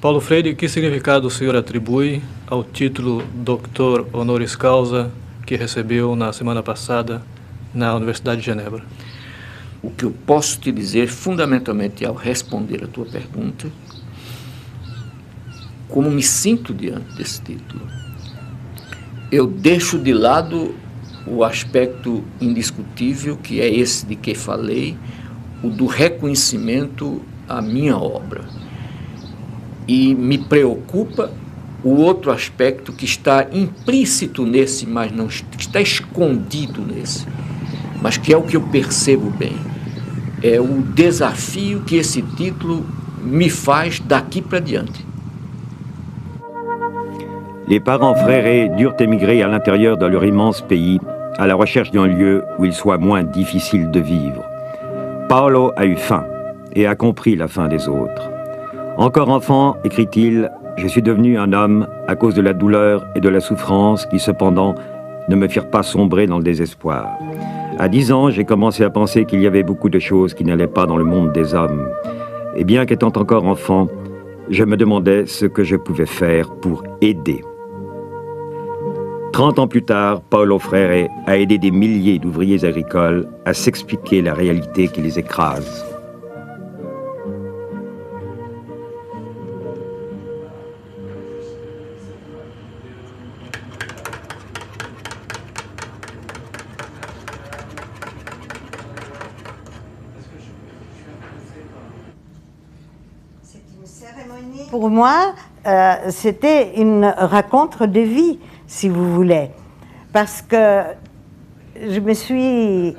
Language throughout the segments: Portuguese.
Paulo Freire, que significado o senhor atribui ao título Doutor Honoris Causa que recebeu na semana passada na Universidade de Genebra? O que eu posso te dizer, fundamentalmente, ao responder a tua pergunta, como me sinto diante desse título. Eu deixo de lado o aspecto indiscutível, que é esse de que falei, o do reconhecimento à minha obra. E me preocupa o outro aspecto que está implícito nesse, mas não está escondido nesse, mas que é o que eu percebo bem. É o desafio que esse título me faz daqui para diante. Les parents Freire durent émigrer à l'intérieur de leur immense pays à la recherche d'un lieu où il soit moins difficile de vivre. Paolo a eu faim et a compris la faim des autres. Encore enfant, écrit-il, je suis devenu un homme à cause de la douleur et de la souffrance qui, cependant, ne me firent pas sombrer dans le désespoir. À 10 ans, j'ai commencé à penser qu'il y avait beaucoup de choses qui n'allaient pas dans le monde des hommes. Et bien qu'étant encore enfant, je me demandais ce que je pouvais faire pour aider. 30 ans plus tard, Paulo Freire a aidé des milliers d'ouvriers agricoles à s'expliquer la réalité qui les écrase. Pour moi, c'était une rencontre de vie, si vous voulez, parce que je me suis,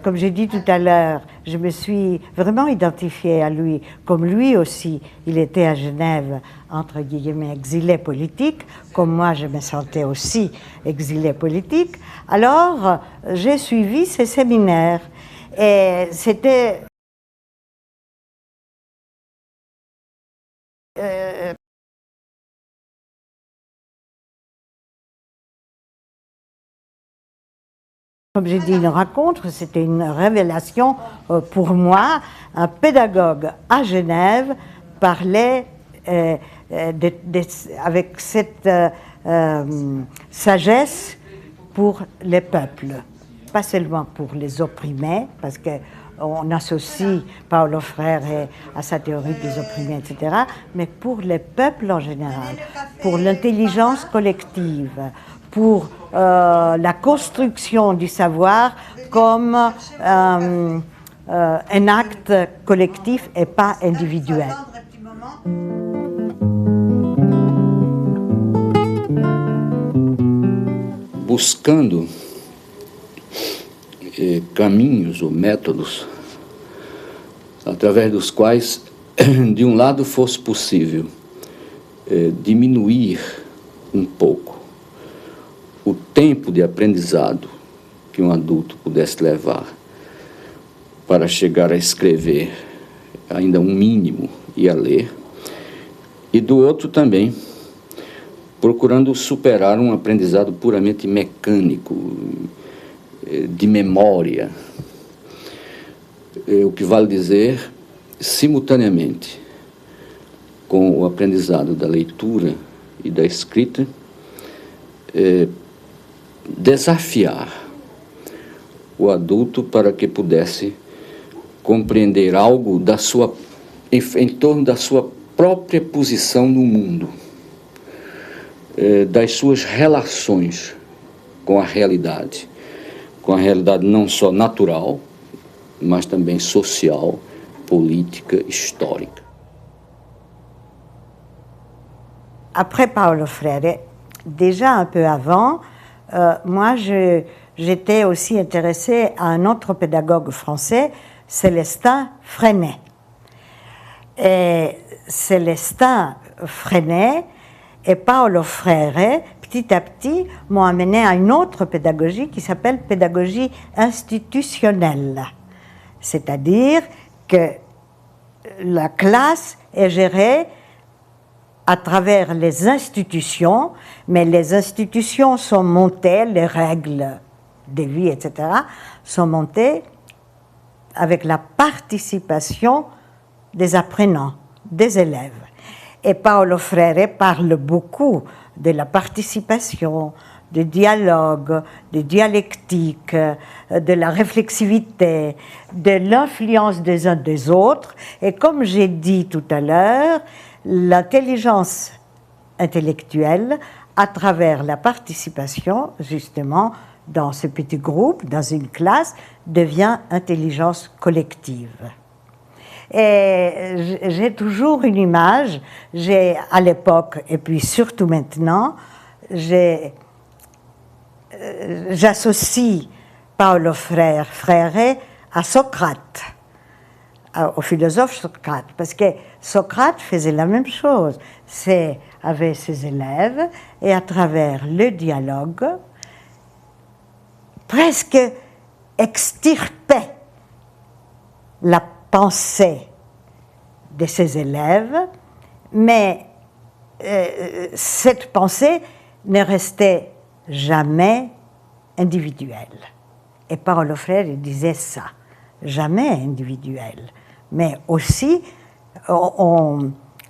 comme j'ai dit tout à l'heure, je me suis vraiment identifiée à lui, comme lui aussi, il était à Genève, entre guillemets, exilé politique, comme moi je me sentais aussi exilé politique. Alors, j'ai suivi ses séminaires, et c'était... Comme j'ai dit, une rencontre, c'était une révélation pour moi. Un pédagogue à Genève parlait avec cette sagesse pour les peuples, pas seulement pour les opprimés, parce qu'on associe Paulo Freire à sa théorie des opprimés, etc., mais pour les peuples en général, pour l'intelligence collective, pour la construction du savoir comme un acte collectif et pas individuel. Buscando caminhos ou métodos através dos quais, de um lado, fosse possível diminuir um pouco o tempo de aprendizado que um adulto pudesse levar para chegar a escrever ainda um mínimo e a ler, e do outro também procurando superar um aprendizado puramente mecânico, de memória, o que vale dizer, simultaneamente com o aprendizado da leitura e da escrita, desafiar o adulto para que pudesse compreender algo da sua, em torno da sua própria posição no mundo, das suas relações com a realidade não só natural, mas também social, política, histórica. Après Paulo Freire, déjà un peu avant, moi j'étais aussi intéressée à un autre pédagogue français, Célestin Freinet. Et Célestin Freinet et Paulo Freire, petit à petit, m'ont amené à une autre pédagogie qui s'appelle pédagogie institutionnelle. C'est-à-dire que la classe est gérée à travers les institutions, mais les institutions sont montées, les règles de vie, etc., sont montées avec la participation des apprenants, des élèves. Et Paulo Freire parle beaucoup de la participation, du dialogue, de dialectique, de la réflexivité, de l'influence des uns des autres. Et comme j'ai dit tout à l'heure, l'intelligence intellectuelle, à travers la participation, justement, dans ce petit groupe, dans une classe, devient intelligence collective. Et j'ai toujours une image, à l'époque, et puis surtout maintenant, j'associe Paulo Freire à Socrate, au philosophe Socrate, parce que Socrate faisait la même chose, avec ses élèves, et à travers le dialogue, presque extirpait la pensée de ses élèves, mais cette pensée ne restait jamais individuelle. Et Paulo Freire disait ça, jamais individuelle, mais aussi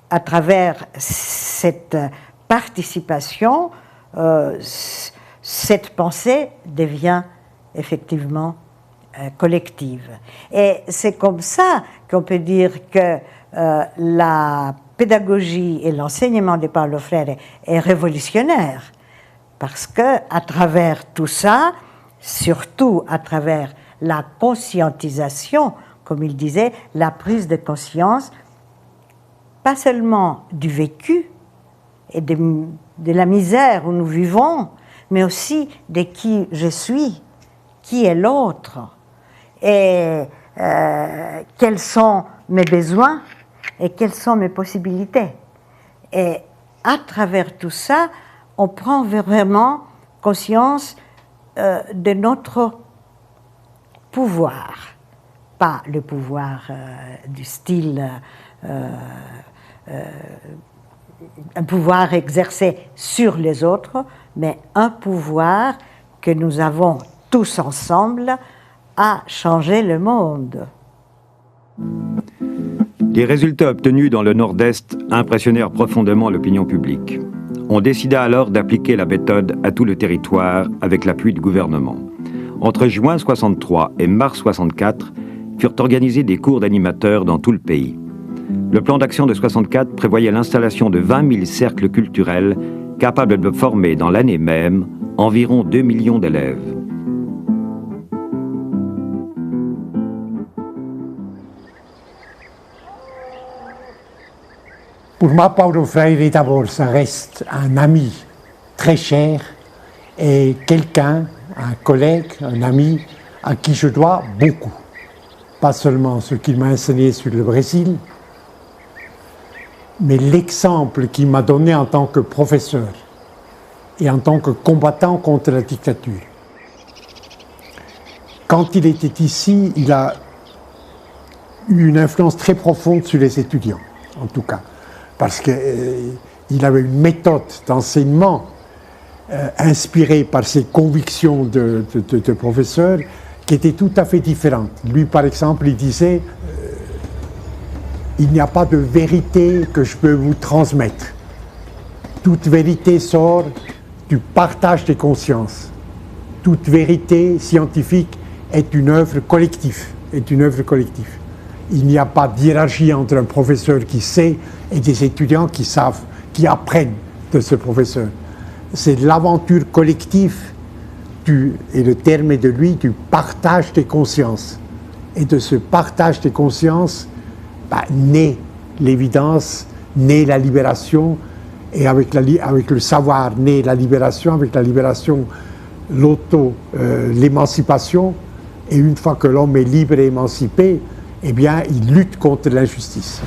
à travers cette participation, cette pensée devient effectivement collective. Et c'est comme ça qu'on peut dire que la pédagogie et l'enseignement de Paulo Freire est révolutionnaire, parce que à travers tout ça, surtout à travers la conscientisation, comme il disait, la prise de conscience, pas seulement du vécu et de la misère où nous vivons, mais aussi de qui je suis, qui est l'autre, et quels sont mes besoins et quelles sont mes possibilités. Et à travers tout ça, on prend vraiment conscience de notre pouvoir, pas le pouvoir du style, un pouvoir exercé sur les autres, mais un pouvoir que nous avons tous ensemble à changer le monde. Les résultats obtenus dans le Nord-Est impressionnèrent profondément l'opinion publique. On décida alors d'appliquer la méthode à tout le territoire avec l'appui du gouvernement. Entre juin 63 et mars 64, furent organisés des cours d'animateurs dans tout le pays. Le plan d'action de 64 prévoyait l'installation de 20 000 cercles culturels capables de former dans l'année même environ 2 millions d'élèves. Pour moi, Paulo Freire, d'abord, ça reste un ami très cher et quelqu'un, un collègue, un ami à qui je dois beaucoup. Pas seulement ce qu'il m'a enseigné sur le Brésil, mais l'exemple qu'il m'a donné en tant que professeur et en tant que combattant contre la dictature. Quand il était ici, il a eu une influence très profonde sur les étudiants, en tout cas, parce qu'il avait une méthode d'enseignement inspirée par ses convictions de professeur qui était tout à fait différente. Lui, par exemple, il disait il n'y a pas de vérité que je peux vous transmettre. Toute vérité sort du partage des consciences. Toute vérité scientifique est une œuvre collective. Il n'y a pas de hiérarchie entre un professeur qui sait et des étudiants qui savent, qui apprennent de ce professeur. C'est l'aventure collective et le terme est de lui, du partage des consciences. Et de ce partage des consciences, naît l'évidence, naît la libération, et avec le savoir naît la libération, avec la libération, l'émancipation, et une fois que l'homme est libre et émancipé, eh bien, il lutte contre l'injustice.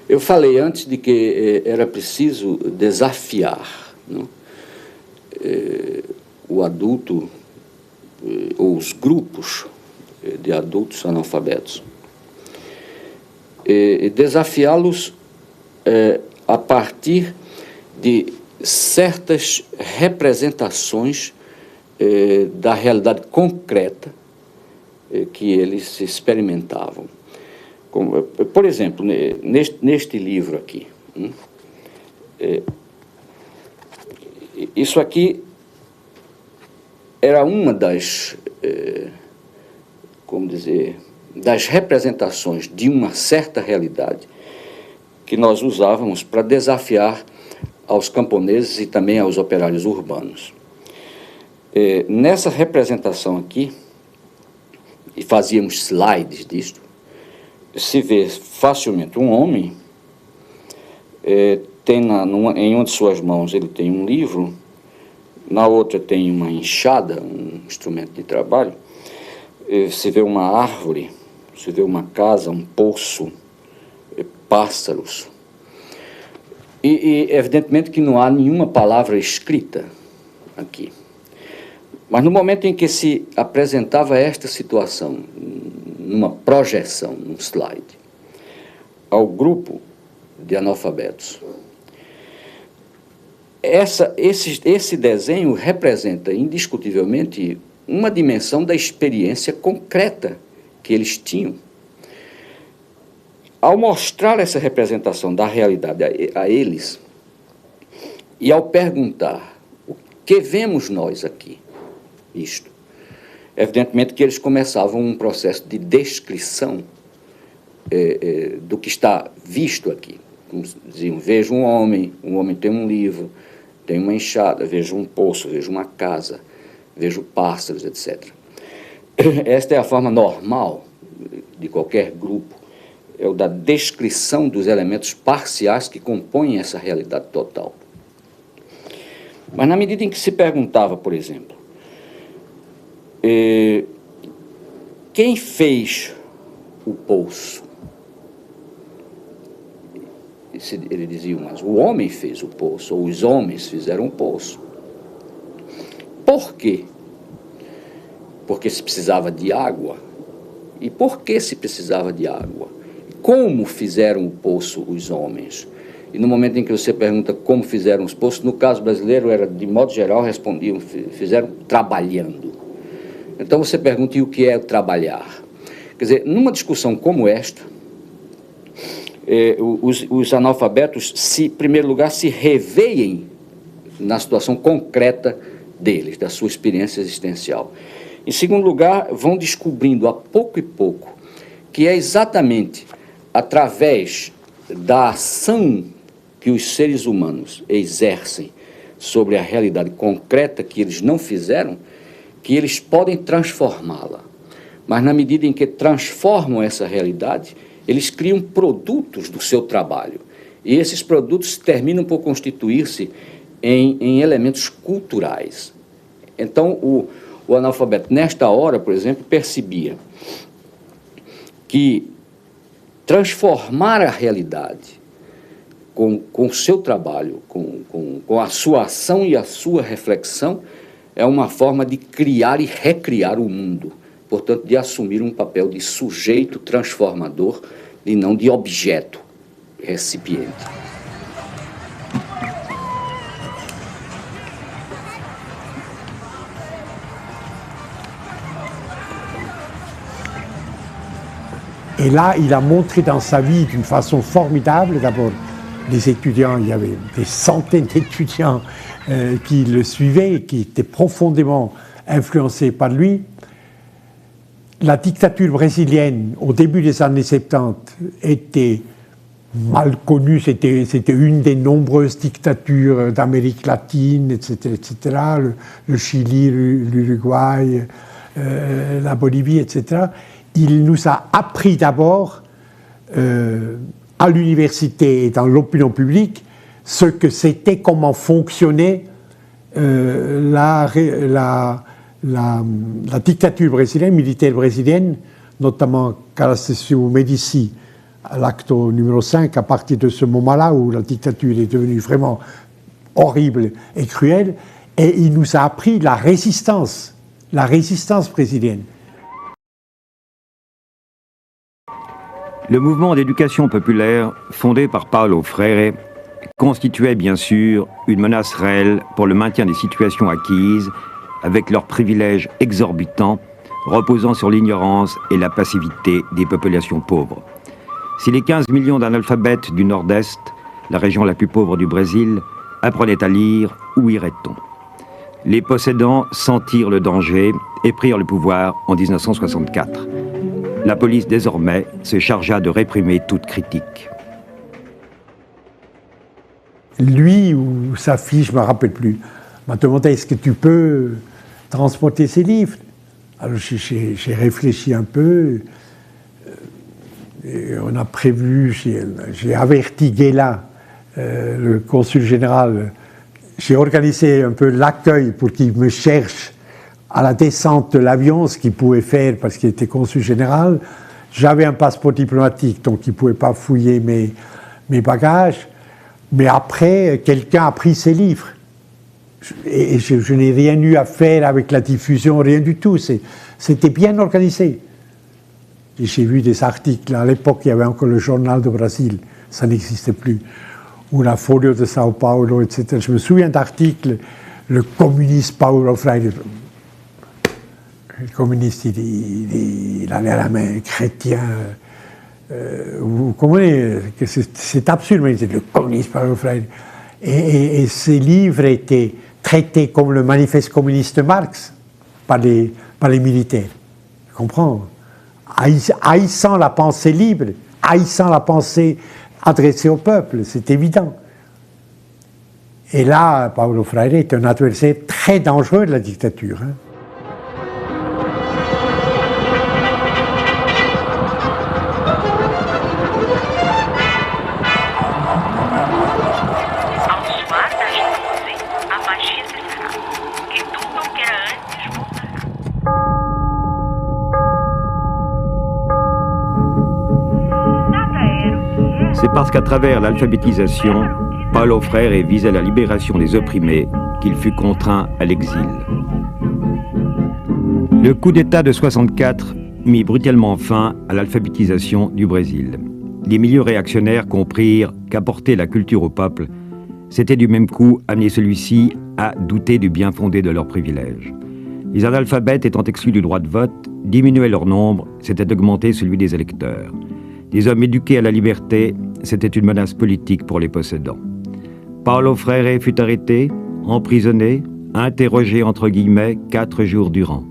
Eu falei antes de que era preciso desafiar, não? O adulto, ou os grupos de adultos analfabetos. desafiá-los a partir de certas representações da realidade concreta que eles experimentavam. Como, por exemplo, neste livro aqui, isso aqui era uma das, como dizer, das representações de uma certa realidade que nós usávamos para desafiar aos camponeses e também aos operários urbanos. Nessa representação aqui, e fazíamos slides disto, se vê facilmente um homem, tem em uma de suas mãos ele tem um livro, na outra tem uma enxada, um instrumento de trabalho, se vê uma árvore, se vê uma casa, um poço, pássaros. E evidentemente que não há nenhuma palavra escrita aqui. Mas no momento em que se apresentava esta situação, numa projeção, num slide, ao grupo de analfabetos, esse desenho representa indiscutivelmente uma dimensão da experiência concreta que eles tinham. Ao mostrar essa representação da realidade a eles, e ao perguntar o que vemos nós aqui, isto, evidentemente que eles começavam um processo de descrição do que está visto aqui. Como diziam, vejo um homem tem um livro, tem uma enxada, vejo um poço, vejo uma casa, vejo pássaros, etc. Esta é a forma normal de qualquer grupo, é o da descrição dos elementos parciais que compõem essa realidade total. Mas na medida em que se perguntava, por exemplo, quem fez o poço? Ele dizia, mas o homem fez o poço, ou os homens fizeram o poço. Por quê? Porque se precisava de água. E por que se precisava de água? Como fizeram o poço os homens? E no momento em que você pergunta como fizeram os poços, no caso brasileiro, era, de modo geral, respondiam, fizeram trabalhando. Então você pergunta, e o que é trabalhar? Quer dizer, numa discussão como esta, os analfabetos, em primeiro lugar, se reveem na situação concreta deles, da sua experiência existencial. Em segundo lugar, vão descobrindo a pouco e pouco que é exatamente através da ação que os seres humanos exercem sobre a realidade concreta que eles não fizeram, que eles podem transformá-la. Mas na medida em que transformam essa realidade, eles criam produtos do seu trabalho. E esses produtos terminam por constituir-se em elementos culturais. Então, o analfabeto, nesta hora, por exemplo, percebia que transformar a realidade com o seu trabalho, com a sua ação e a sua reflexão, é uma forma de criar e recriar o mundo. Portanto, de assumir um papel de sujeito transformador e não de objeto recipiente. Et là, il a montré dans sa vie d'une façon formidable, d'abord les étudiants, il y avait des centaines d'étudiants qui le suivaient et qui étaient profondément influencés par lui. La dictature brésilienne, au début des années 70, était mal connue, c'était une des nombreuses dictatures d'Amérique latine, etc., le Chili, l'Uruguay, la Bolivie, etc. Il nous a appris d'abord, à l'université et dans l'opinion publique, ce que c'était, comment fonctionnait la dictature brésilienne, militaire brésilienne, notamment Calastécio Médici, à l'acte numéro 5, à partir de ce moment-là où la dictature est devenue vraiment horrible et cruelle, et il nous a appris la résistance brésilienne. Le mouvement d'éducation populaire, fondé par Paulo Freire, constituait bien sûr une menace réelle pour le maintien des situations acquises, avec leurs privilèges exorbitants, reposant sur l'ignorance et la passivité des populations pauvres. Si les 15 millions d'analphabètes du Nord-Est, la région la plus pauvre du Brésil, apprenaient à lire, où irait-on? Les possédants sentirent le danger et prirent le pouvoir en 1964. La police, désormais, se chargea de réprimer toute critique. Lui ou sa fille, je ne me rappelle plus, m'a demandé est-ce que tu peux transporter ces livres? Alors j'ai réfléchi un peu, et on a prévu, j'ai averti Guéla, le consul général, j'ai organisé un peu l'accueil pour qu'il me cherche à la descente de l'avion, ce qu'il pouvait faire parce qu'il était consul général. J'avais un passeport diplomatique, donc il ne pouvait pas fouiller mes bagages. Mais après, quelqu'un a pris ses livres. Et je n'ai rien eu à faire avec la diffusion, rien du tout. C'était bien organisé. Et j'ai vu des articles. À l'époque, il y avait encore le Journal do Brasil. Ça n'existait plus. Ou la Folha de São Paulo, etc. Je me souviens d'articles. Le communiste Paulo Freire. Le communiste, il allait à la main, chrétien. Vous comprenez que c'est absurde, mais c'est le communiste Paulo Freire. Et ces livres étaient traités comme le manifeste communiste de Marx par les militaires. Tu comprends? Haïssant la pensée libre, haïssant la pensée adressée au peuple, c'est évident. Et là, Paulo Freire est un adversaire très dangereux de la dictature. Hein. C'est parce qu'à travers l'alphabétisation, Paulo Freire visait la libération des opprimés qu'il fut contraint à l'exil. Le coup d'État de 64 mit brutalement fin à l'alphabétisation du Brésil. Les milieux réactionnaires comprirent qu'apporter la culture au peuple, c'était du même coup amener celui-ci à douter du bien fondé de leurs privilèges. Les analphabètes étant exclus du droit de vote, diminuer leur nombre, c'était augmenter celui des électeurs. Des hommes éduqués à la liberté, c'était une menace politique pour les possédants. Paulo Freire fut arrêté, emprisonné, interrogé entre guillemets 4 jours durant.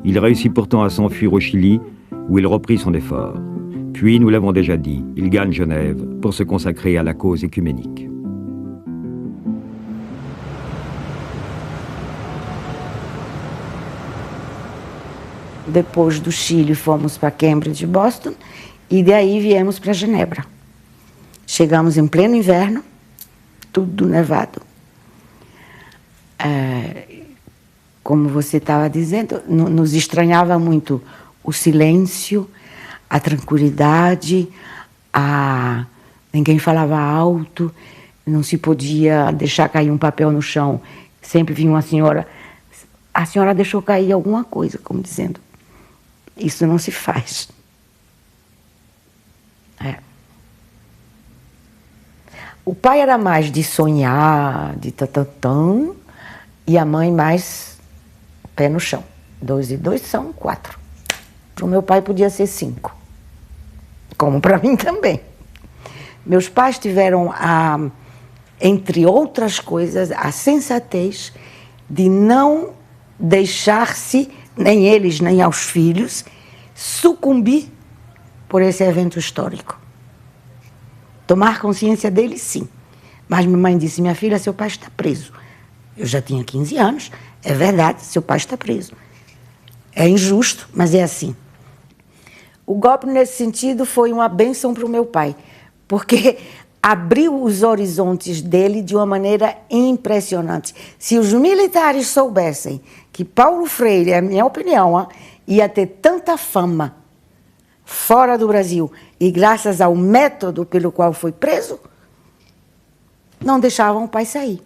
Il réussit pourtant à s'enfuir au Chili, où il reprit son effort. Puis, nous l'avons déjà dit, il gagne Genève pour se consacrer à la cause écuménique. Depois do Chile, fomos para Cambridge e Boston, e daí viemos para Genebra. Chegamos em pleno inverno, tudo nevado. Como você estava dizendo, nos estranhava muito o silêncio, a tranquilidade, ninguém falava alto, não se podia deixar cair um papel no chão. Sempre vinha uma senhora, a senhora deixou cair alguma coisa, como dizendo, isso não se faz. O pai era mais de sonhar, de tatatã, e a mãe mais pé no chão. 2 e 2 são 4. Para o meu pai podia ser 5, como para mim também. Meus pais tiveram, entre outras coisas, a sensatez de não deixar-se, nem eles, nem aos filhos, sucumbir por esse evento histórico. Tomar consciência dele, sim. Mas minha mãe disse, minha filha, seu pai está preso. Eu já tinha 15 anos, é verdade, seu pai está preso. É injusto, mas é assim. O golpe, nesse sentido, foi uma bênção para o meu pai, porque abriu os horizontes dele de uma maneira impressionante. Se os militares soubessem que Paulo Freire, é a minha opinião, ia ter tanta fama fora do Brasil, e graças ao método pelo qual foi preso, não deixavam o pai sair.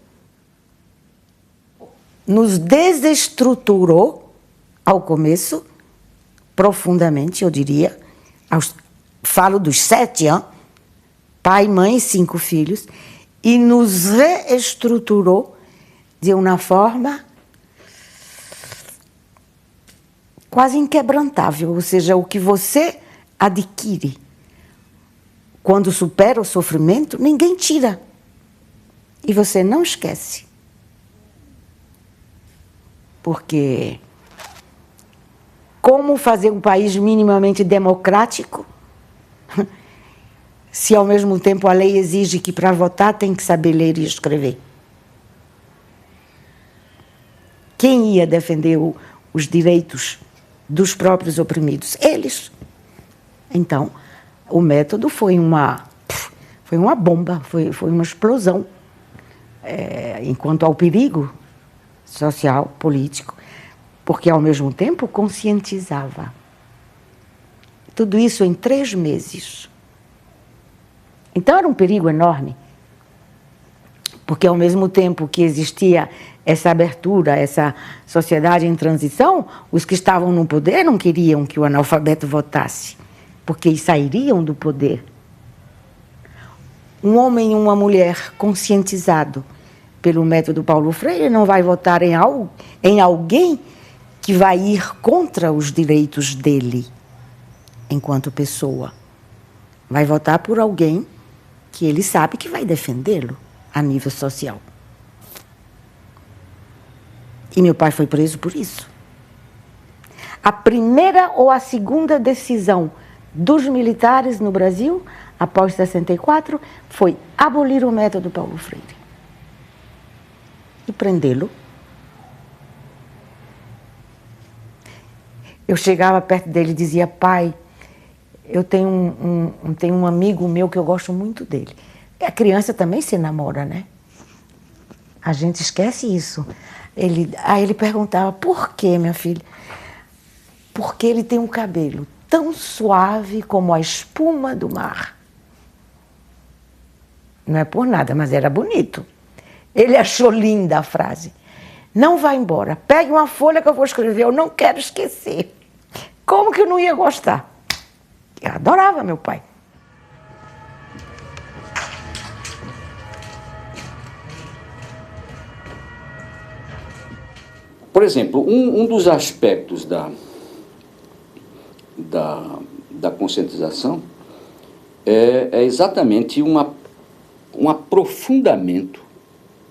Nos desestruturou, ao começo, profundamente, eu diria, falo dos 7 anos, pai, mãe e 5 filhos, e nos reestruturou de uma forma quase inquebrantável. Ou seja, o que você adquire quando supera o sofrimento, ninguém tira. E você não esquece. Porque como fazer um país minimamente democrático se ao mesmo tempo a lei exige que para votar tem que saber ler e escrever? Quem ia defender os direitos dos próprios oprimidos? Eles. Então, o método foi uma bomba, foi uma explosão. Enquanto ao perigo social, político, porque ao mesmo tempo conscientizava. Tudo isso em 3 meses. Então era um perigo enorme, porque ao mesmo tempo que existia essa abertura, essa sociedade em transição, os que estavam no poder não queriam que o analfabeto votasse, porque eles sairiam do poder. Um homem e uma mulher conscientizado pelo método Paulo Freire não vai votar em alguém que vai ir contra os direitos dele enquanto pessoa. Vai votar por alguém que ele sabe que vai defendê-lo a nível social. E meu pai foi preso por isso. A primeira ou a segunda decisão dos militares no Brasil, após 64, foi abolir o método Paulo Freire e prendê-lo. Eu chegava perto dele e dizia: pai, eu tenho um amigo meu que eu gosto muito dele. E a criança também se namora, né? A gente esquece isso. Aí ele perguntava: por quê, minha filha? Porque ele tem um cabelo tão suave como a espuma do mar. Não é por nada, mas era bonito. Ele achou linda a frase. Não vá embora, pegue uma folha que eu vou escrever, eu não quero esquecer. Como que eu não ia gostar? Eu adorava meu pai. Por exemplo, um dos aspectos da conscientização é exatamente um aprofundamento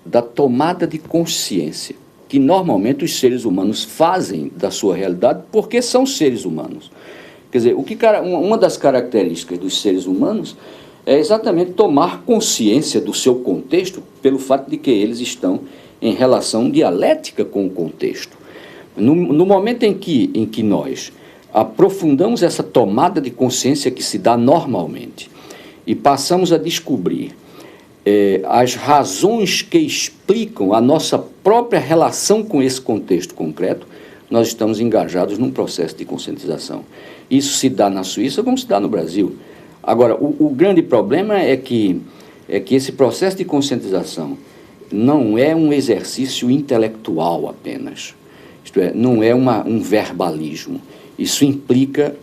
da tomada de consciência que normalmente os seres humanos fazem da sua realidade porque são seres humanos. Quer dizer, uma das características dos seres humanos é exatamente tomar consciência do seu contexto pelo fato de que eles estão em relação dialética com o contexto. No momento em que nós aprofundamos essa tomada de consciência que se dá normalmente e passamos a descobrir as razões que explicam a nossa própria relação com esse contexto concreto, nós estamos engajados num processo de conscientização. Isso se dá na Suíça como se dá no Brasil. Agora, o grande problema é que esse processo de conscientização não é um exercício intelectual apenas. Isto é, não é um verbalismo. Isso implica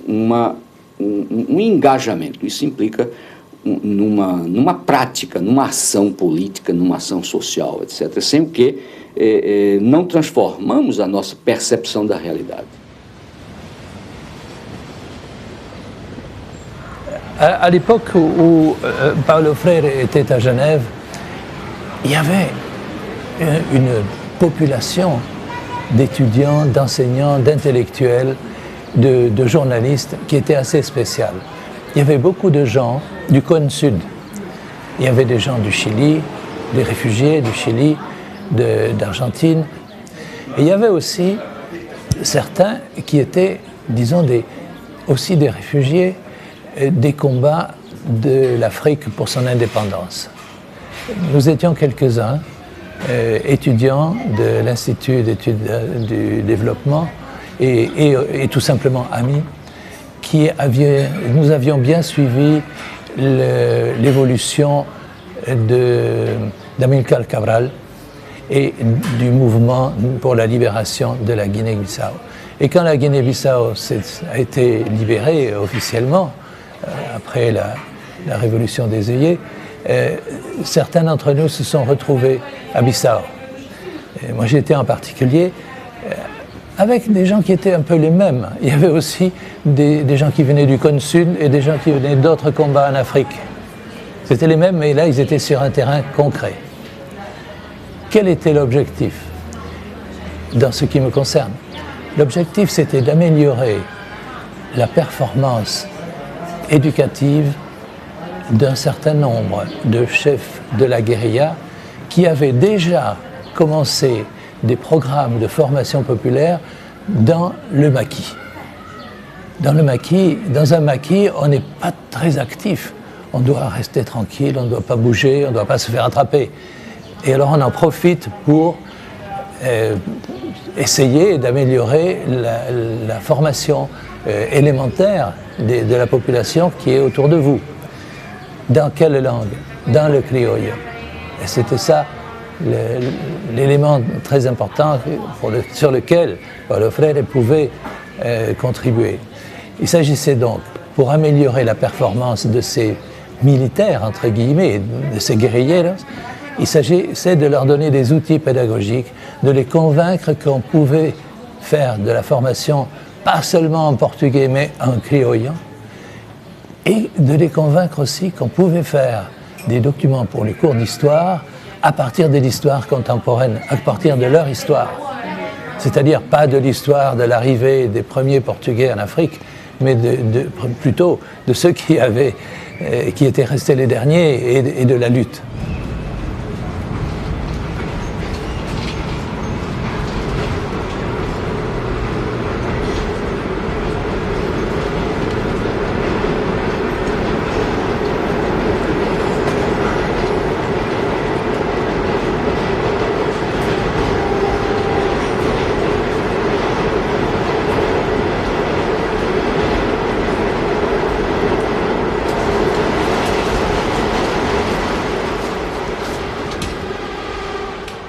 um engajamento, isso implica numa prática, numa ação política, numa ação social, etc., sem o que não transformamos a nossa percepção da realidade. À l'époque où Paulo Freire était à Genève, il y avait une population d'étudiants, d'enseignants, d'intellectuels, de journalistes qui était assez spéciale. Il y avait beaucoup de gens du cône sud. Il y avait des gens du Chili, des réfugiés du Chili, d'Argentine. Et il y avait aussi certains qui étaient, disons, aussi des réfugiés des combats de l'Afrique pour son indépendance. Nous étions quelques-uns, étudiants de l'Institut d'études du développement et tout simplement amis, nous avions bien suivi l'évolution d'Amílcar Cabral et du mouvement pour la libération de la Guinée-Bissau. Et quand la Guinée-Bissau a été libérée officiellement, après la révolution des œillets, certains d'entre nous se sont retrouvés à Bissau. Et moi j'étais en particulier avec des gens qui étaient un peu les mêmes. Il y avait aussi des gens qui venaient du cône sud et des gens qui venaient d'autres combats en Afrique. C'était les mêmes, mais là ils étaient sur un terrain concret. Quel était l'objectif dans ce qui me concerne? L'objectif c'était d'améliorer la performance éducative d'un certain nombre de chefs de la guérilla qui avaient déjà commencé des programmes de formation populaire dans le maquis. Dans un maquis, on n'est pas très actif. On doit rester tranquille, on ne doit pas bouger, on ne doit pas se faire attraper. Et alors on en profite pour essayer d'améliorer la formation élémentaire de la population qui est autour de vous. Dans quelle langue? Dans le criollo. Et c'était ça l'élément très important sur lequel Paulo Freire pouvait contribuer. Il s'agissait donc, pour améliorer la performance de ces militaires, entre guillemets, de ces guerrilleros, il s'agissait de leur donner des outils pédagogiques, de les convaincre qu'on pouvait faire de la formation pas seulement en portugais, mais en criollo, et de les convaincre aussi qu'on pouvait faire des documents pour les cours d'histoire à partir de l'histoire contemporaine, à partir de leur histoire. C'est-à-dire pas de l'histoire de l'arrivée des premiers Portugais en Afrique, mais plutôt de ceux qui étaient restés les derniers et de la lutte.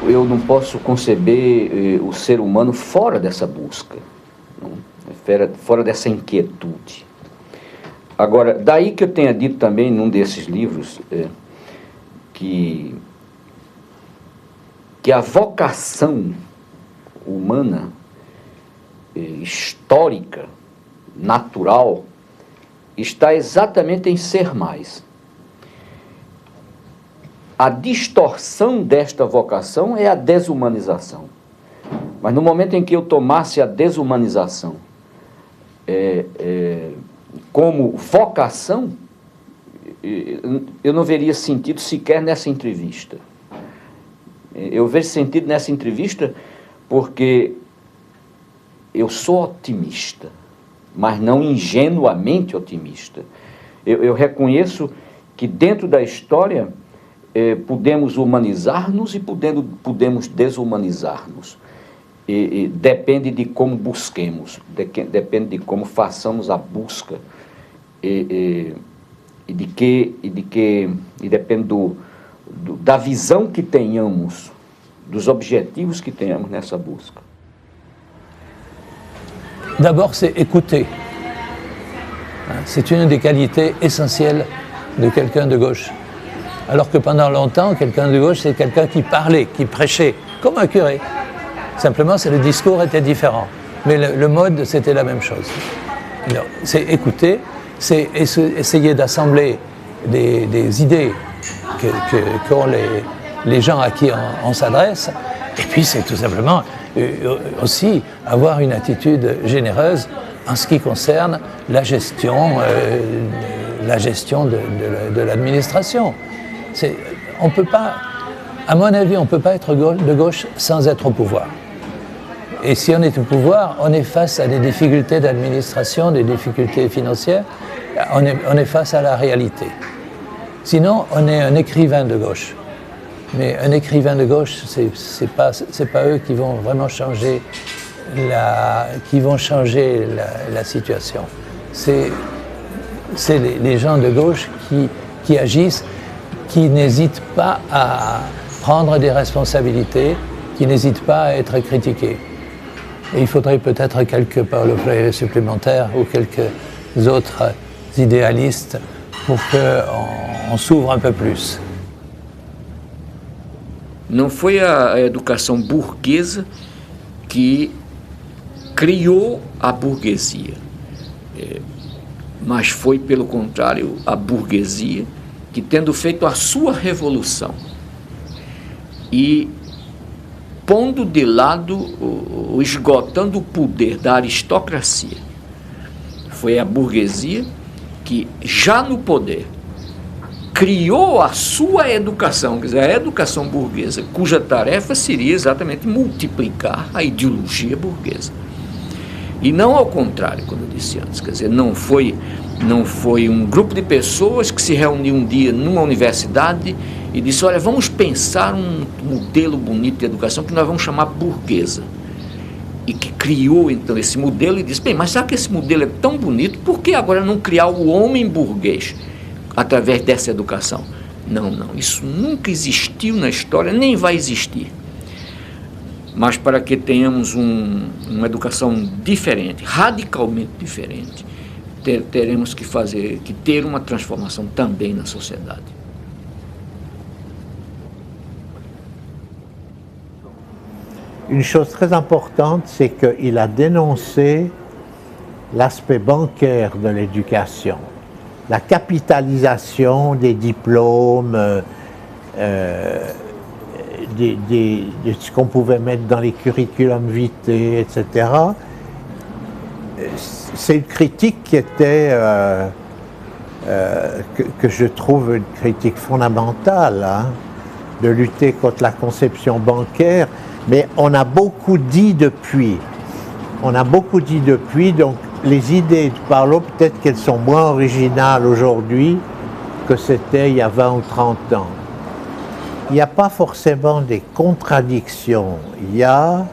Eu não posso conceber o ser humano fora dessa busca, não? Fora dessa inquietude. Agora, daí que eu tenha dito também num desses livros que a vocação humana, histórica, natural, está exatamente em ser mais. A distorção desta vocação é a desumanização. Mas no momento em que eu tomasse a desumanização como vocação, eu não veria sentido sequer nessa entrevista. Eu vejo sentido nessa entrevista porque eu sou otimista, mas não ingenuamente otimista. Eu reconheço que dentro da história podemos humanizar-nos e podemos desumanizar-nos. Depende de como busquemos, depende de como façamos a busca e depende da visão que tenhamos, dos objetivos que tenhamos nessa busca. D'abord, c'est écouter. C'est une des qualités essentielles de quelqu'un de gauche. Alors que pendant longtemps, quelqu'un de gauche, c'est quelqu'un qui parlait, qui prêchait, comme un curé. Simplement, le discours était différent. Mais le mode, c'était la même chose. C'est écouter, c'est essayer d'assembler des idées qu'ont les gens à qui on s'adresse. Et puis, c'est tout simplement aussi avoir une attitude généreuse en ce qui concerne la gestion de l'administration. On peut pas, à mon avis, on ne peut pas être de gauche sans être au pouvoir. Et si on est au pouvoir, on est face à des difficultés d'administration, des difficultés financières, on est face à la réalité. Sinon, on est un écrivain de gauche. Mais un écrivain de gauche, c'est pas eux qui vont vraiment changer la situation. C'est les gens de gauche qui agissent, qui n'hésitent pas à prendre des responsabilités, qui n'hésitent pas à être critiqués. Et il faudrait peut-être quelques Paulo Freire supplémentaires ou quelques autres idéalistes pour qu'on s'ouvre un peu plus. Não foi a educação burguesa que criou a burguesia, mas foi, pelo contrário, a burguesia que, tendo feito a sua revolução e pondo de lado, esgotando o poder da aristocracia, foi a burguesia que, já no poder, criou a sua educação, quer dizer, a educação burguesa, cuja tarefa seria exatamente multiplicar a ideologia burguesa. E não ao contrário, como eu disse antes, quer dizer, não foi um grupo de pessoas que se reuniu um dia numa universidade e disse, olha, vamos pensar um modelo bonito de educação que nós vamos chamar burguesa. E que criou então esse modelo e disse, bem, mas já que esse modelo é tão bonito, por que agora não criar o homem burguês através dessa educação? Não, isso nunca existiu na história, nem vai existir. Mas para que tenhamos uma educação diferente, radicalmente diferente, teremos que ter uma transformação também na sociedade. Une chose très importante, c'est qu'il a dénoncé l'aspect bancaire de l'éducation, la capitalisation des diplômes, de ce qu'on pouvait mettre dans les curriculums vitae, etc. C'est une critique qui était, que je trouve une critique fondamentale, hein, de lutter contre la conception bancaire. Mais on a beaucoup dit depuis. Donc les idées de Paulo, peut-être qu'elles sont moins originales aujourd'hui que c'était il y a 20 ou 30 ans. Il n'y a pas forcément des contradictions, il y a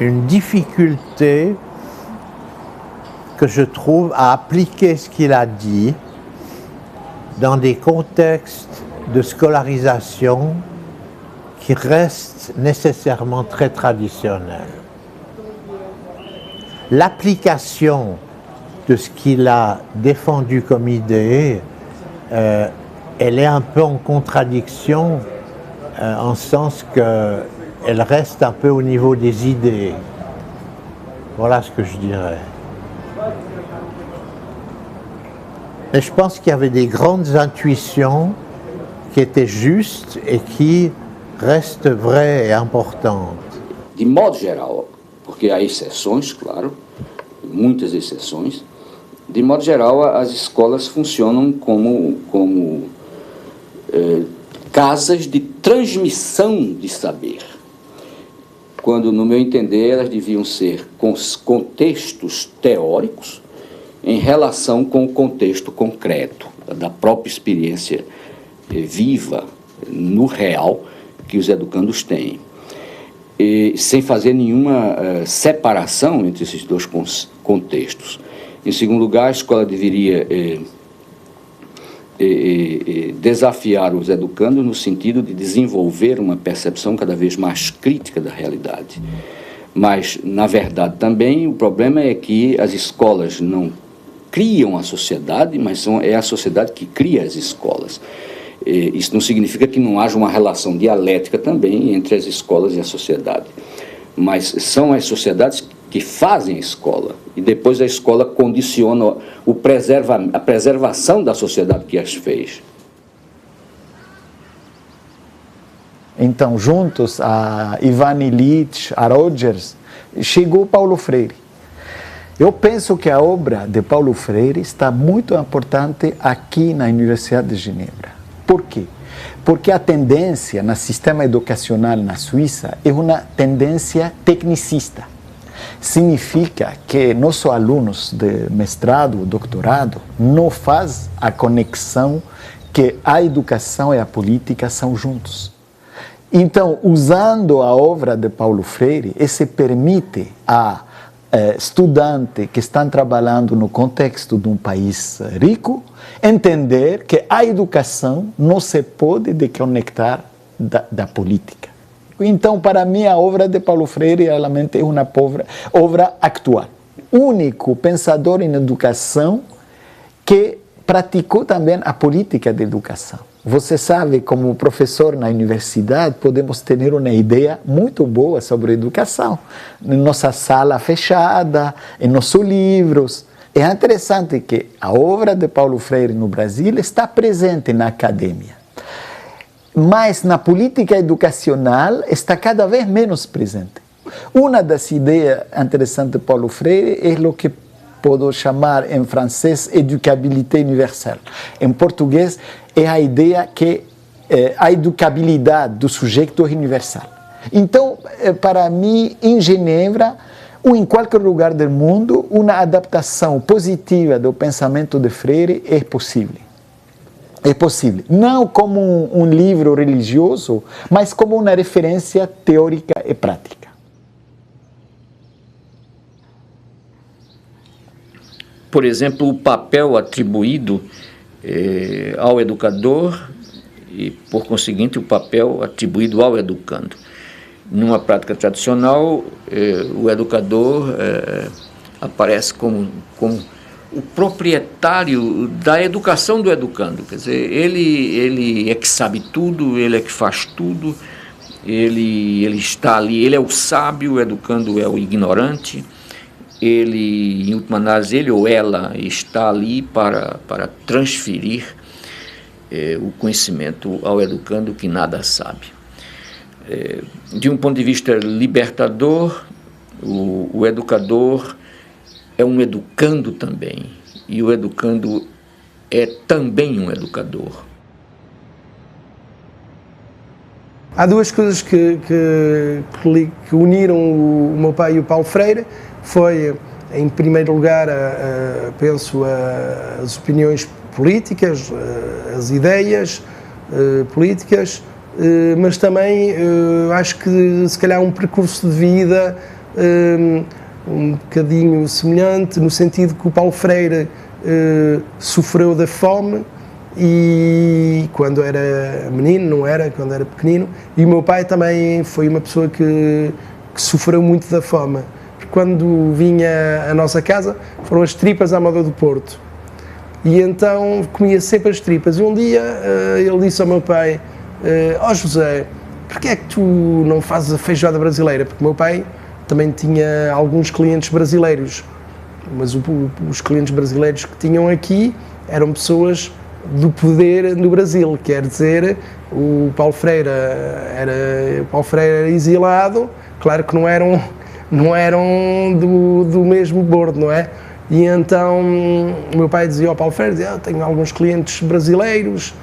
une difficulté que je trouve à appliquer ce qu'il a dit dans des contextes de scolarisation qui restent nécessairement très traditionnels. L'application de ce qu'il a défendu comme idée, elle est un peu en contradiction, en ce sens qu'elle reste un peu au niveau des idées. Voilà ce que je dirais. Mais je pense qu'il y avait des grandes intuitions que étaient justes e que restent vraies e importantes. De modo geral, porque há exceções, claro, muitas exceções, de modo geral as escolas funcionam como casas de transmissão de saber, quando, no meu entender, elas deviam ser contextos teóricos em relação com o contexto concreto, da própria experiência viva, no real, que os educandos têm. E, sem fazer nenhuma separação entre esses dois contextos. Em segundo lugar, a escola deveria desafiar os educandos no sentido de desenvolver uma percepção cada vez mais crítica da realidade. Mas, na verdade, também o problema é que as escolas não criam a sociedade, mas é a sociedade que cria as escolas. Isso não significa que não haja uma relação dialética também entre as escolas e a sociedade. Mas são as sociedades que fazem a escola. E depois a escola condiciona a preservação da sociedade que as fez. Então, juntos, a Ivan Illich, a Rogers, chegou Paulo Freire. Eu penso que a obra de Paulo Freire está muito importante aqui na Universidade de Genebra. Por quê? Porque a tendência no sistema educacional na Suíça é uma tendência tecnicista. Significa que nossos alunos de mestrado, doutorado, não fazem a conexão que a educação e a política são juntos. Então, usando a obra de Paulo Freire, isso permite a estudantes que estão trabalhando no contexto de um país rico entender que a educação não se pode desconectar da política. Então, para mim, a obra de Paulo Freire realmente é uma obra atual. único pensador em educação que praticou também a política de educação. Você sabe, como professor na universidade, podemos ter uma ideia muito boa sobre educação. Em nossa sala fechada, em nossos livros. É interessante que a obra de Paulo Freire no Brasil está presente na academia. Mas na política educacional está cada vez menos presente. Uma das ideias interessantes de Paulo Freire é o que posso chamar em francês educabilité universelle. Em português é a ideia que a educabilidade do sujeito é universal. Então, para mim, em Genebra ou em qualquer lugar do mundo, uma adaptação positiva do pensamento de Freire é possível. É possível. Não como um livro religioso, mas como uma referência teórica e prática. Por exemplo, o papel atribuído ao educador e, por conseguinte, o papel atribuído ao educando. Numa prática tradicional, o educador aparece como o proprietário da educação do educando. Quer dizer, ele é que sabe tudo, ele é que faz tudo, ele está ali, ele é o sábio, o educando é o ignorante. Ele, em última análise, ele ou ela está ali para transferir o conhecimento ao educando que nada sabe. De um ponto de vista libertador, o educador é um educando também, e o educando é também um educador. Há duas coisas que uniram o meu pai e o Paulo Freire. Foi, em primeiro lugar, penso, as opiniões políticas, as ideias políticas, mas também acho que se calhar um percurso de vida um bocadinho semelhante, no sentido que o Paulo Freire sofreu da fome e quando era menino, não era, quando era pequenino, e o meu pai também foi uma pessoa que sofreu muito da fome. Quando vinha à nossa casa, foram as tripas à moda do Porto. E então comia sempre as tripas. E um dia ele disse ao meu pai, José, porquê é que tu não fazes a feijoada brasileira? Porque o meu pai também tinha alguns clientes brasileiros, mas os clientes brasileiros que tinham aqui eram pessoas do poder no Brasil, quer dizer, o Paulo Freire era exilado, claro que não eram do mesmo bordo, não é? E então o meu pai dizia ao Paulo Freire, eu tenho alguns clientes brasileiros,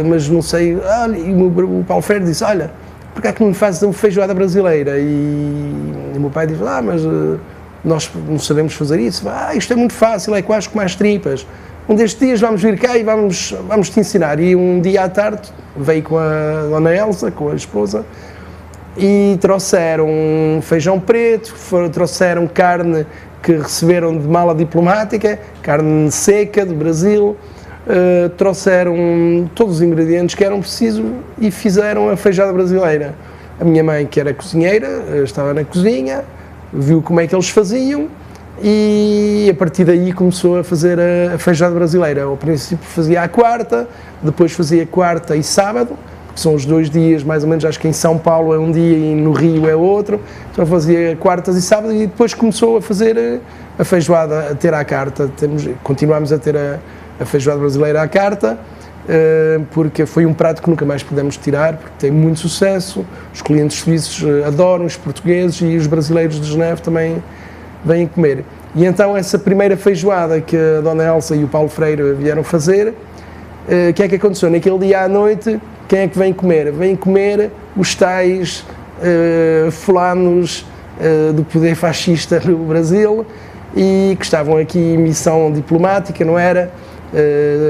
mas não sei, e o Paulo Freire disse, olha, porque é que não me fazes a feijoada brasileira? E o meu pai disse, mas nós não sabemos fazer isso. Isto é muito fácil, é quase como as tripas. Um destes dias vamos vir cá e vamos te ensinar. E um dia à tarde veio com a dona Elsa, com a esposa, e trouxeram feijão preto, trouxeram carne que receberam de mala diplomática, carne seca do Brasil, trouxeram todos os ingredientes que eram precisos e fizeram a feijoada brasileira. A minha mãe, que era cozinheira, estava na cozinha, viu como é que eles faziam e a partir daí começou a fazer a feijoada brasileira. Ao princípio fazia à quarta, depois fazia quarta e sábado, que são os 2 dias, mais ou menos, acho que em São Paulo é um dia e no Rio é outro, então fazia quartas e sábado e depois começou a fazer a feijoada, a ter à carta. Continuamos a ter a feijoada brasileira à carta, porque foi um prato que nunca mais pudemos tirar, porque tem muito sucesso, os clientes suíços adoram, os portugueses e os brasileiros de Geneve também vêm comer. E então essa primeira feijoada que a dona Elsa e o Paulo Freire vieram fazer, o que é que aconteceu? Naquele dia à noite, quem é que vem comer? Vêm comer os tais fulanos do poder fascista no Brasil e que estavam aqui em missão diplomática, não era?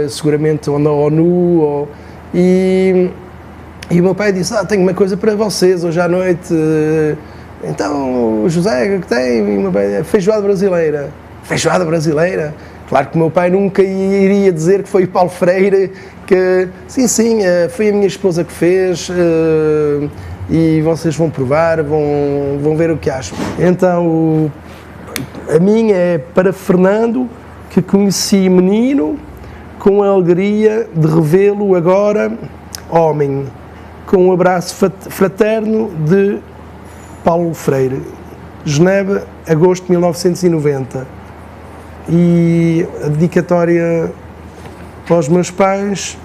Seguramente ou na ONU, e o meu pai disse, tenho uma coisa para vocês hoje à noite, então o José, o que tem? E o meu pai, feijoada brasileira. Feijoada brasileira? Claro que o meu pai nunca iria dizer que foi o Paulo Freire, que sim, foi a minha esposa que fez, e vocês vão provar, vão ver o que acham. Então, a minha é para Fernando, que conheci menino, com a alegria de revê-lo agora homem, com um abraço fraterno de Paulo Freire. Genebra, agosto de 1990. E a dedicatória para os meus pais,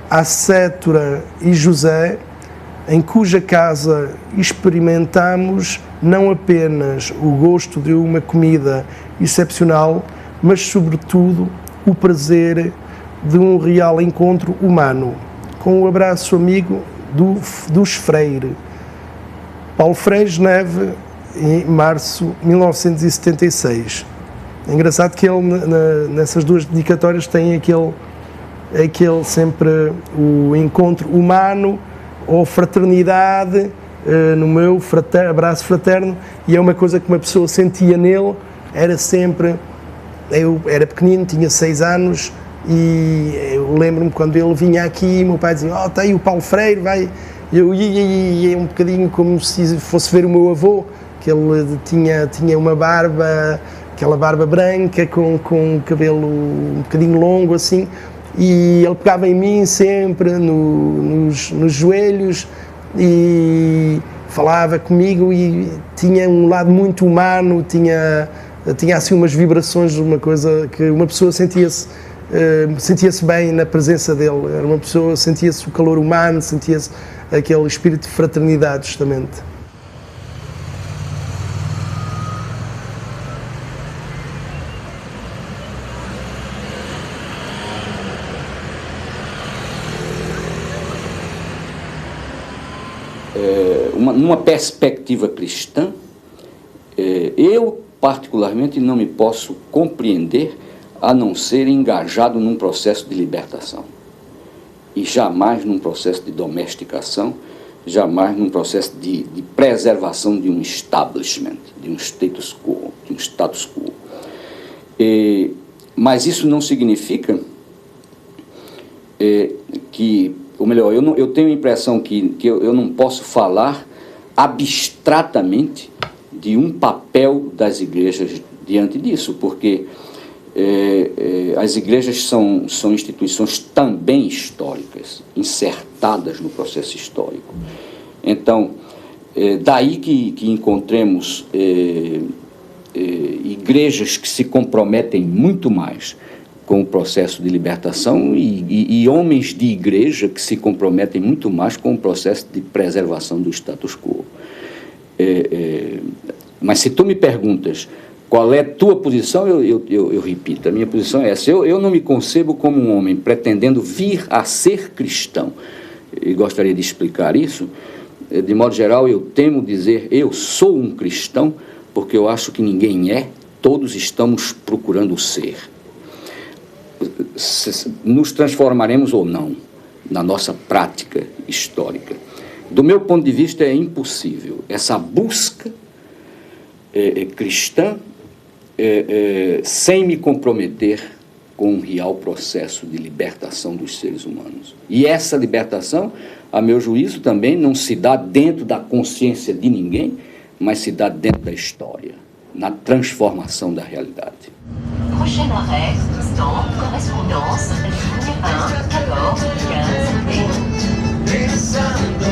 a Cétura e José, em cuja casa experimentamos não apenas o gosto de uma comida excepcional, mas sobretudo o prazer de um real encontro humano. Com o abraço amigo dos Freire. Paulo Freire, Geneve, em março de 1976. É engraçado que ele, nessas duas dedicatórias, tem aquele sempre o encontro humano ou fraternidade, no meu abraço fraterno, e é uma coisa que uma pessoa sentia nele, era sempre... Eu era pequenino, tinha 6 anos, e eu lembro-me quando ele vinha aqui, meu pai dizia, está aí o Paulo Freire, vai. Eu ia um bocadinho como se fosse ver o meu avô, que ele tinha uma barba, aquela barba branca, com cabelo um bocadinho longo assim, e ele pegava em mim sempre, nos joelhos, e falava comigo, e tinha um lado muito humano, tinha assim umas vibrações, uma coisa que uma pessoa sentia-se bem na presença dele. Era uma pessoa, sentia-se o calor humano, sentia-se aquele espírito de fraternidade, justamente. Numa perspectiva cristã, eu particularmente não me posso compreender a não ser engajado num processo de libertação. E jamais num processo de domesticação, jamais num processo de preservação de um establishment, de um status quo, mas isso não significa que, ou melhor, eu tenho a impressão que eu não posso falar abstratamente de um papel das igrejas diante disso, porque as igrejas são instituições também históricas, insertadas no processo histórico. Então, daí que encontremos igrejas que se comprometem muito mais com o processo de libertação e homens de igreja que se comprometem muito mais com o processo de preservação do status quo. Mas se tu me perguntas qual é a tua posição, eu repito, a minha posição é essa. Eu não me concebo como um homem pretendendo vir a ser cristão. E gostaria de explicar isso. De modo geral, eu temo dizer eu sou um cristão, porque eu acho que ninguém é, todos estamos procurando ser. Nos transformaremos ou não na nossa prática histórica. Do meu ponto de vista, é impossível essa busca cristã sem me comprometer com um real processo de libertação dos seres humanos. E essa libertação, a meu juízo, também não se dá dentro da consciência de ninguém, mas se dá dentro da história, na transformação da realidade. Prochain arrêt, stand, correspondance, ligne 1, 14, 15, Pensando,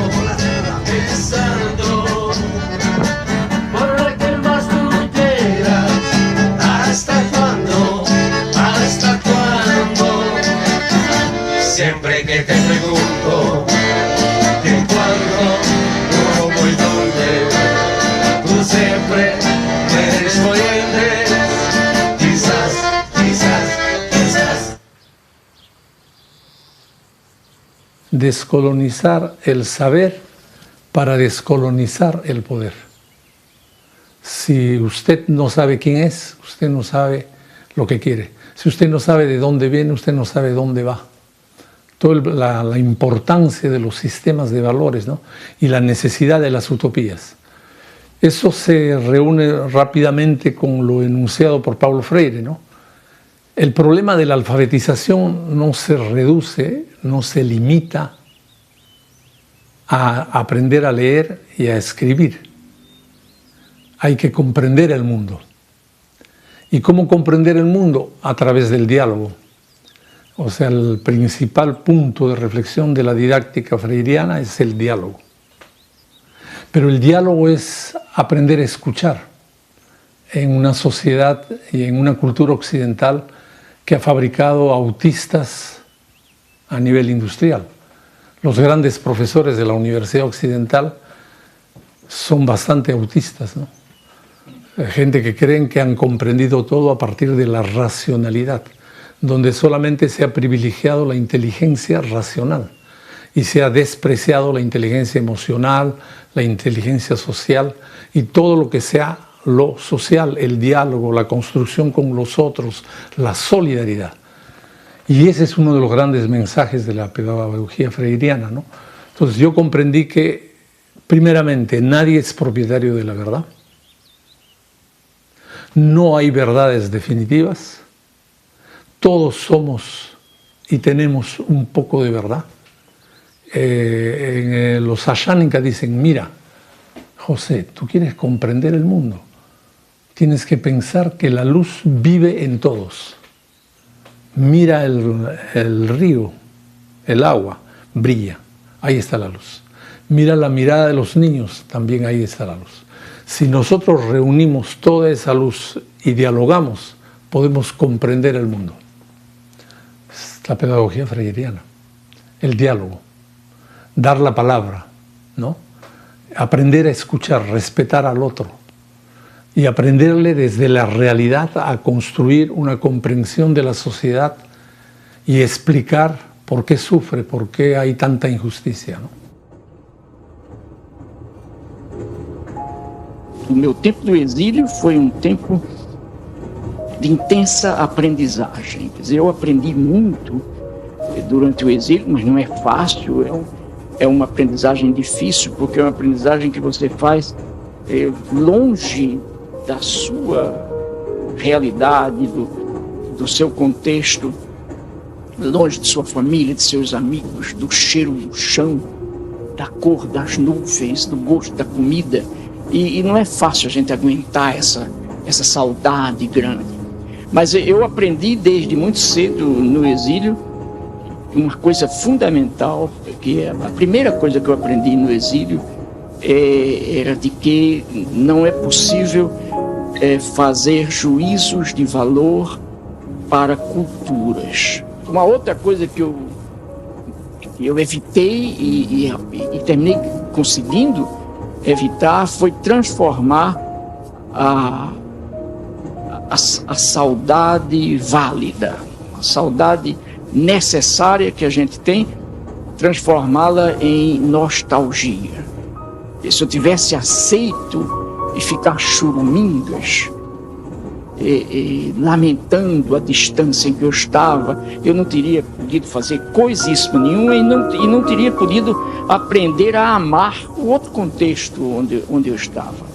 por reservas tuteras, ¿hasta cuándo? Siempre que te pregunto de cuándo, cómo y dónde, tú siempre me respondes, quizás. Descolonizar el saber para descolonizar el poder. Si usted no sabe quién es, usted no sabe lo que quiere. Si usted no sabe de dónde viene, usted no sabe dónde va. Toda la importancia de los sistemas de valores, ¿no? Y la necesidad de las utopías. Eso se reúne rápidamente con lo enunciado por Paulo Freire, ¿no? El problema de la alfabetización no se reduce, no se limita a aprender a leer y a escribir. Hay que comprender el mundo. ¿Y cómo comprender el mundo? A través del diálogo. O sea, el principal punto de reflexión de la didáctica freiriana es el diálogo. Pero el diálogo es aprender a escuchar en una sociedad y en una cultura occidental que ha fabricado autistas a nivel industrial. Los grandes profesores de la Universidad Occidental son bastante autistas, ¿no? Gente que creen que han comprendido todo a partir de la racionalidad, donde solamente se ha privilegiado la inteligencia racional y se ha despreciado la inteligencia emocional, la inteligencia social y todo lo que sea lo social, el diálogo, la construcción con los otros, la solidaridad. Y ese es uno de los grandes mensajes de la pedagogía freiriana, ¿no? Entonces yo comprendí que, primeramente, nadie es propietario de la verdad. No hay verdades definitivas. Todos somos y tenemos un poco de verdad. Los Ashánica dicen, mira, José, tú quieres comprender el mundo. Tienes que pensar que la luz vive en todos. Mira el río, el agua, brilla, ahí está la luz. Mira la mirada de los niños, también ahí está la luz. Si nosotros reunimos toda esa luz y dialogamos, podemos comprender el mundo. Es la pedagogía freiriana, el diálogo, dar la palabra, ¿no? Aprender a escuchar, respetar al otro y aprenderle desde la realidad a construir una comprensión de la sociedad y explicar por qué sufre, por qué hay tanta injusticia, ¿no? O meu tempo do exílio foi tempo de intensa aprendizagem. Quer dizer, eu aprendi muito durante o exílio, mas não é fácil, é uma aprendizagem difícil, porque é uma aprendizagem que você faz longe da sua realidade, do seu contexto, longe de sua família, de seus amigos, do cheiro do chão, da cor das nuvens, do gosto da comida. E não é fácil a gente aguentar essa saudade grande. Mas eu aprendi desde muito cedo no exílio uma coisa fundamental, que a primeira coisa que eu aprendi no exílio era de que não é possível fazer juízos de valor para culturas. Uma outra coisa que eu evitei e terminei conseguindo evitar foi transformar a saudade válida, a saudade necessária que a gente tem, transformá-la em nostalgia. E se eu tivesse aceito e ficar churumingas, lamentando a distância em que eu estava, eu não teria podido fazer coisíssima nenhuma e não teria podido aprender a amar o outro contexto onde eu estava.